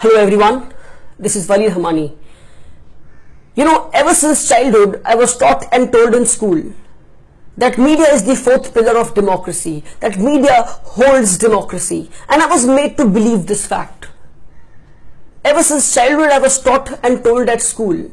Hello everyone, this is Wali Rehmani. You know, ever since childhood, I was taught and told in school that media is the fourth pillar of democracy, that media holds democracy, and I was made to believe this fact. Ever since childhood, I was taught and told at school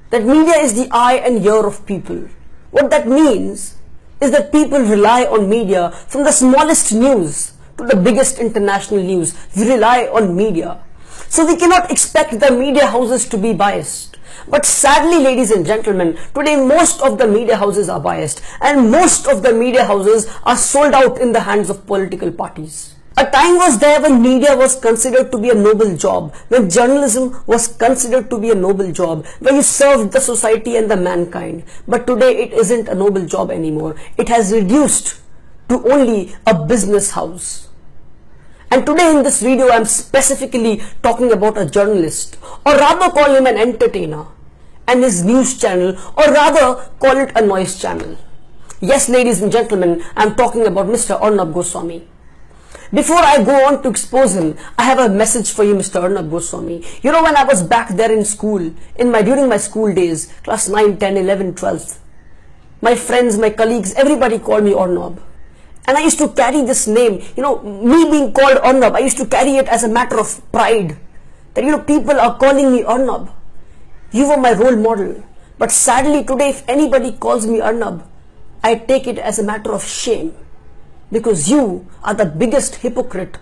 that media is the eye and ear of people. What that means is that people rely on media from the smallest news to the biggest international news. We rely on media. So we cannot expect the media houses to be biased. But sadly, ladies and gentlemen, today most of the media houses are biased, and most of the media houses are sold out in the hands of political parties. A time was there when media was considered to be a noble job, when journalism was considered to be a noble job, where you served the society and the mankind. But today it isn't a noble job anymore. It has reduced to only a business house. And today in this video, I am specifically talking about a journalist, or rather call him an entertainer, and his news channel, or rather call it a noise channel. Yes, ladies and gentlemen, I am talking about Mr. Arnab Goswami. Before I go on to expose him, I have a message for you, Mr. Arnab Goswami. You know, when I was back there in school, during my school days, class 9, 10, 11, 12th, my friends, my colleagues, everybody called me Arnab. And I used to carry this name, me being called Arnab, I used to carry it as a matter of pride. That, people are calling me Arnab. You were my role model. But sadly today, if anybody calls me Arnab, I take it as a matter of shame. Because you are the biggest hypocrite.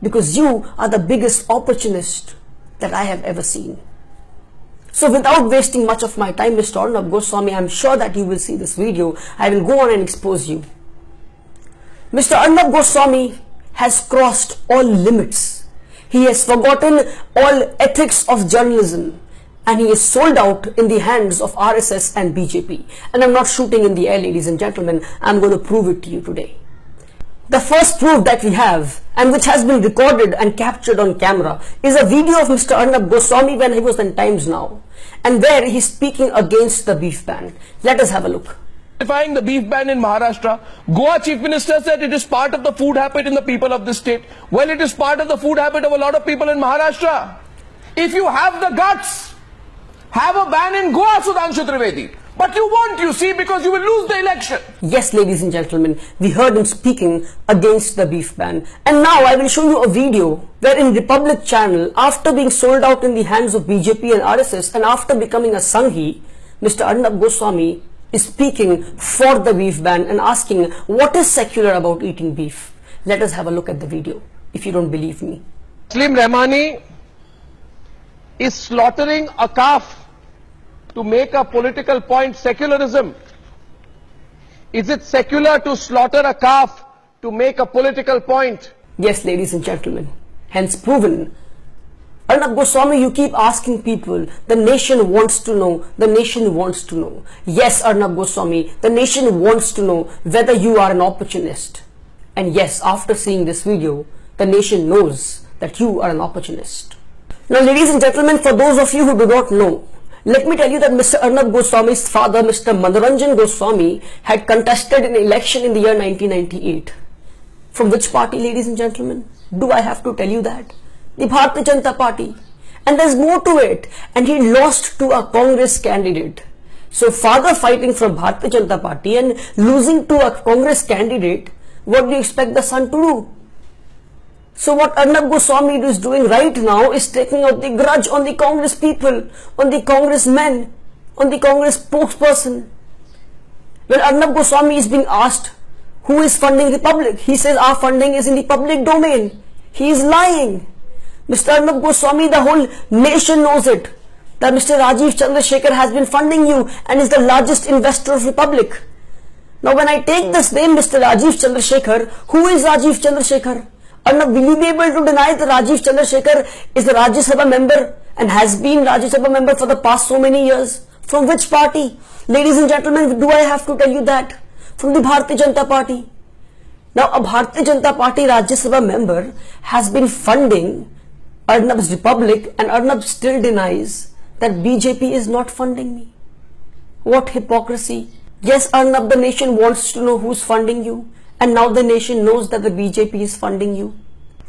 Because you are the biggest opportunist that I have ever seen. So without wasting much of my time, Mr. Arnab Goswami, I am sure that you will see this video. I will go on and expose you. Mr. Arnab Goswami has crossed all limits. He has forgotten all ethics of journalism, and he is sold out in the hands of RSS and BJP. And I'm not shooting in the air, ladies and gentlemen. I'm going to prove it to you today. The first proof that we have, and which has been recorded and captured on camera, is a video of Mr. Arnab Goswami when he was in Times Now, and where he's speaking against the beef ban. Let us have a look. The beef ban in Maharashtra. Goa Chief Minister said it is part of the food habit in the people of this state. Well, it is part of the food habit of a lot of people in Maharashtra. If you have the guts, have a ban in Goa, Sudhanshu Trivedi. But you won't, you see, because you will lose the election. Yes, ladies and gentlemen, we heard him speaking against the beef ban. And now I will show you a video where in Republic channel, after being sold out in the hands of BJP and RSS, and after becoming a Sanghi, Mr. Arnab Goswami is speaking for the beef ban and asking what is secular about eating beef. Let us have a look at the video if you don't believe me. Wali Rehmani is slaughtering a calf to make a political point. Secularism. Is it secular to slaughter a calf to make a political point? Yes, ladies and gentlemen, hence proven. Arnab Goswami, you keep asking people, the nation wants to know, the nation wants to know. Yes, Arnab Goswami, the nation wants to know whether you are an opportunist. And yes, after seeing this video, the nation knows that you are an opportunist. Now, ladies and gentlemen, for those of you who do not know, let me tell you that Mr. Arnab Goswami's father, Mr. Manoranjan Goswami, had contested an election in the year 1998. From which party, ladies and gentlemen? Do I have to tell you that? The Bharatiya Janata Party. And there's more to it. And he lost to a Congress candidate. So father fighting from Bharatiya Janata Party and losing to a Congress candidate, what do you expect the son to do? So what Arnab Goswami is doing right now is taking out the grudge on the Congress people, on the Congress men, on the Congress spokesperson. When Arnab Goswami is being asked who is funding Republic, he says our funding is in the public domain. He is lying. Mr. Arnab Goswami, the whole nation knows it, that Mr. Rajiv Chandrasekhar has been funding you and is the largest investor of Republic. Now when I take this name, Mr. Rajiv Chandrasekhar, who is Rajiv Chandrasekhar? Arnab, will you be able to deny that Rajiv Chandrasekhar is the Rajya Sabha member and has been Rajya Sabha member for the past so many years? From which party? Ladies and gentlemen, do I have to tell you that? From the Bharatiya Janata Party. Now a Bharatiya Janata Party Rajya Sabha member has been funding Arnab's Republic, and Arnab still denies that BJP is not funding me. What hypocrisy. Yes, Arnab, the nation wants to know who's funding you, and now the nation knows that the BJP is funding you.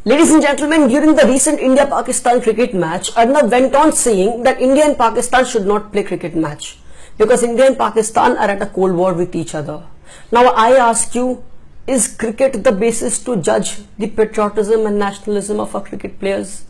Ladies and gentlemen, during the recent India-Pakistan cricket match, Arnab went on saying that India and Pakistan should not play cricket match because India and Pakistan are at a cold war with each other. Now I ask you, is cricket the basis to judge the patriotism and nationalism of our cricket players?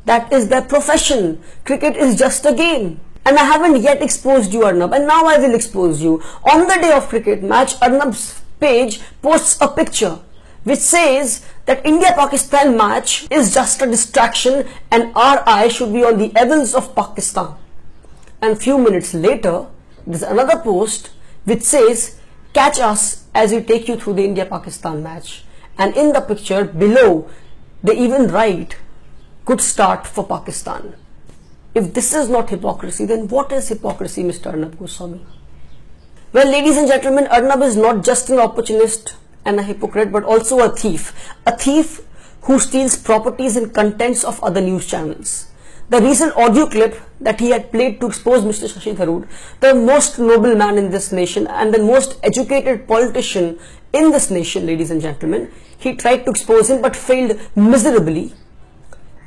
That is their profession. Cricket is just a game. And I haven't yet exposed you, Arnab, and now I will expose you. On the day of cricket match, Arnab's page posts a picture which says that India-Pakistan match is just a distraction and our eye should be on the evils of Pakistan. And few minutes later, there's another post which says, catch us as we take you through the India-Pakistan match. And in the picture below, they even write, good start for Pakistan. If this is not hypocrisy, then what is hypocrisy, Mr. Arnab Goswami? Well, ladies and gentlemen, Arnab is not just an opportunist and a hypocrite, but also a thief. A thief who steals properties and contents of other news channels. The recent audio clip that he had played to expose Mr. Shashi Tharoor, the most noble man in this nation and the most educated politician in this nation, ladies and gentlemen, he tried to expose him but failed miserably.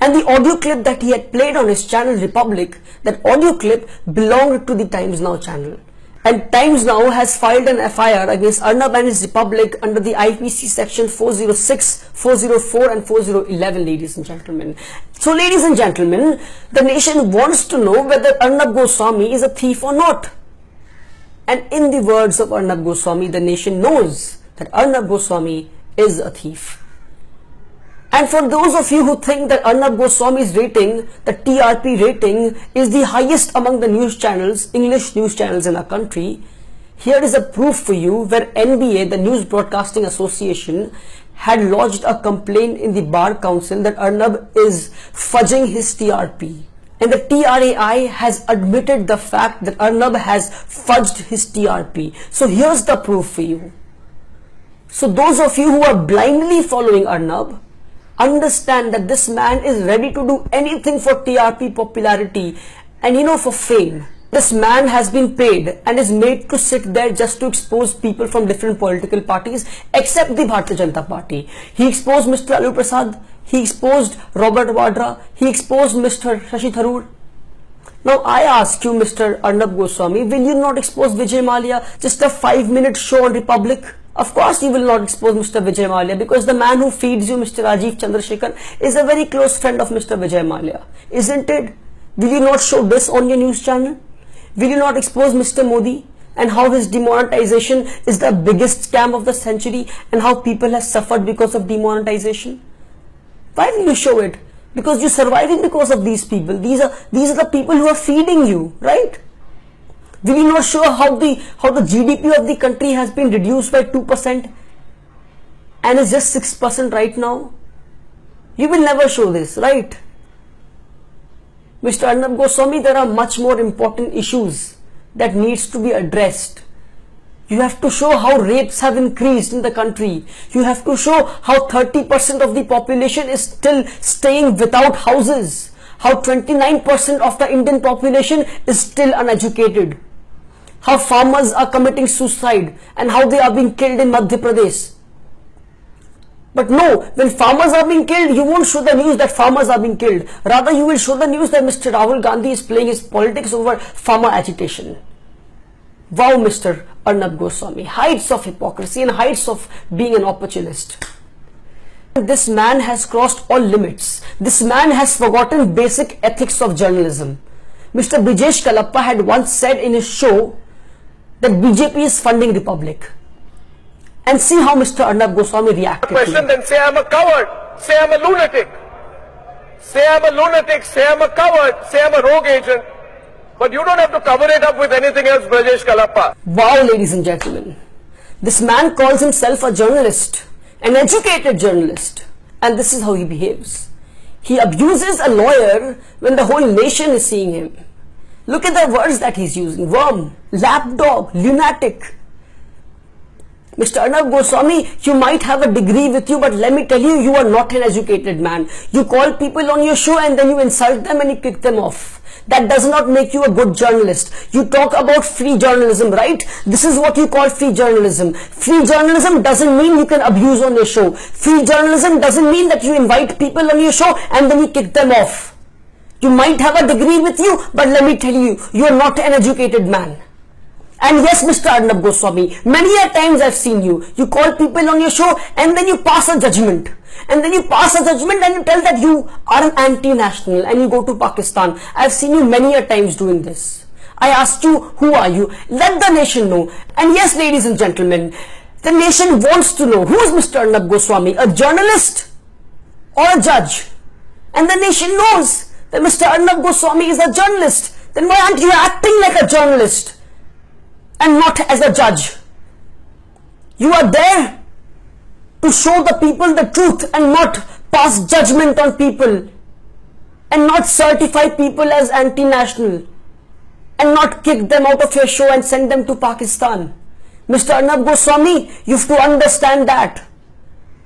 And the audio clip that he had played on his channel Republic, that audio clip belonged to the Times Now channel. And Times Now has filed an FIR against Arnab and his Republic under the IPC section 406, 404 and 4011, ladies and gentlemen. So ladies and gentlemen, the nation wants to know whether Arnab Goswami is a thief or not. And in the words of Arnab Goswami, the nation knows that Arnab Goswami is a thief. And for those of you who think that Arnab Goswami's rating, the TRP rating, is the highest among the news channels, English news channels in our country, here is a proof for you where NBA, the News Broadcasting Association, had lodged a complaint in the Bar Council that Arnab is fudging his TRP. And the TRAI has admitted the fact that Arnab has fudged his TRP. So here's the proof for you. So those of you who are blindly following Arnab, understand that this man is ready to do anything for TRP popularity and for fame. This man has been paid and is made to sit there just to expose people from different political parties except the Bharatiya Janata Party. He exposed Mr. Lalu Prasad, he exposed Robert Vadra, he exposed Mr. Shashi Tharoor. Now I ask you, Mr. Arnab Goswami, will you not expose Vijay Mallya, just a 5-minute show on Republic? Of course you will not expose Mr. Vijay Mallya because the man who feeds you, Mr. Rajiv Chandrasekhar, is a very close friend of Mr. Vijay Mallya, isn't it? Will you not show this on your news channel? Will you not expose Mr. Modi and how his demonetization is the biggest scam of the century and how people have suffered because of demonetization? Why will you show it? Because you're surviving because of these people. These are the people who are feeding you, right? Will you not show how the GDP of the country has been reduced by 2% and is just 6% right now? You will never show this, right? Mr. Arnab Goswami, there are much more important issues that needs to be addressed. You have to show how rapes have increased in the country. You have to show how 30% of the population is still staying without houses. How 29% of the Indian population is still uneducated. How farmers are committing suicide and how they are being killed in Madhya Pradesh. But no, when farmers are being killed, you won't show the news that farmers are being killed. Rather, you will show the news that Mr. Rahul Gandhi is playing his politics over farmer agitation. Wow, Mr. Arnab Goswami, heights of hypocrisy and heights of being an opportunist. This man has crossed all limits. This man has forgotten basic ethics of journalism. Mr. Brijesh Kalappa had once said in his show that BJP is funding Republic. And see how Mr. Arnab Goswami reacted to it. Then say I'm a coward, say I'm a lunatic. Say I'm a lunatic, say I'm a coward, say I'm a rogue agent. But you don't have to cover it up with anything else, Brijesh Kalappa. Wow, ladies and gentlemen. This man calls himself a journalist, an educated journalist. And this is how he behaves. He abuses a lawyer when the whole nation is seeing him. Look at the words that he's using. Worm, lapdog, lunatic. Mr. Arnab Goswami, you might have a degree with you, but let me tell you, you are not an educated man. You call people on your show and then you insult them and you kick them off. That does not make you a good journalist. You talk about free journalism, right? This is what you call free journalism. Free journalism doesn't mean you can abuse on your show. Free journalism doesn't mean that you invite people on your show and then you kick them off. You might have a degree with you, but let me tell you, you are not an educated man. And yes, Mr. Arnab Goswami, many a times I've seen you. You call people on your show and then you pass a judgment. And then you pass a judgment and you tell that you are an anti-national and you go to Pakistan. I've seen you many a times doing this. I asked you, who are you? Let the nation know. And yes, ladies and gentlemen, the nation wants to know, who is Mr. Arnab Goswami? A journalist or a judge? And the nation knows that Mr. Arnab Goswami is a journalist. Then why aren't you acting like a journalist and not as a judge? You are there to show the people the truth and not pass judgment on people and not certify people as anti-national and not kick them out of your show and send them to Pakistan. Mr. Arnab Goswami, you have to understand that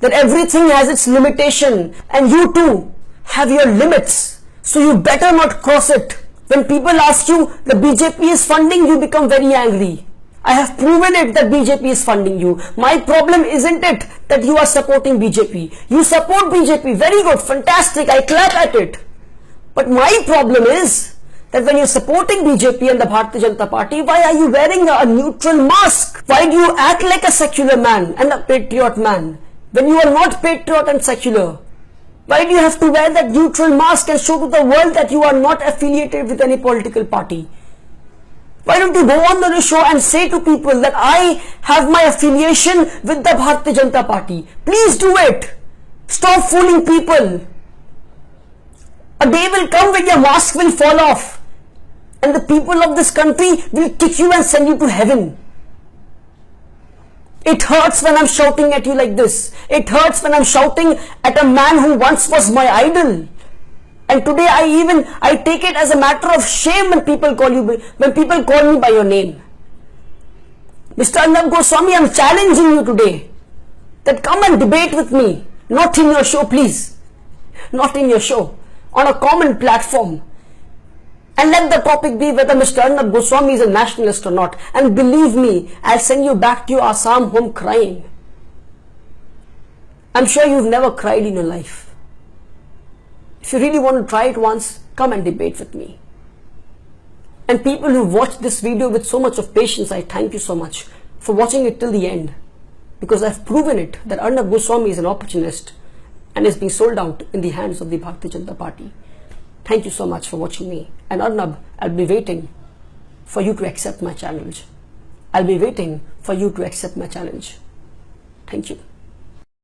everything has its limitation and you too have your limits. So you better not cross it. When people ask you the BJP is funding, you become very angry. I have proven it that BJP is funding you. My problem isn't it that you are supporting BJP. You support BJP, very good, fantastic, I clap at it. But my problem is that when you're supporting BJP and the Bharatiya Janata Party, why are you wearing a neutral mask? Why do you act like a secular man and a patriot man when you are not patriot and secular? Why do you have to wear that neutral mask and show to the world that you are not affiliated with any political party? Why don't you go on the show and say to people that I have my affiliation with the Bharatiya Janata Party? Please do it. Stop fooling people. A day will come when your mask will fall off and the people of this country will kick you and send you to heaven. It hurts when I'm shouting at you like this. It hurts when I'm shouting at a man who once was my idol. And today I take it as a matter of shame when people call me by your name. Mr. Arnab Goswami, I'm challenging you today that come and debate with me. Not in your show, please. Not in your show. On a common platform. And let the topic be whether Mr. Arnab Goswami is a nationalist or not. And believe me, I'll send you back to your Assam home crying. I'm sure you've never cried in your life. If you really want to try it once, come and debate with me. And people who watched this video with so much of patience, I thank you so much for watching it till the end. Because I've proven it that Arnab Goswami is an opportunist and is being sold out in the hands of the Bharatiya Janata Party. Thank you so much for watching me. And Arnab, I'll be waiting for you to accept my challenge. I'll be waiting for you to accept my challenge. Thank you.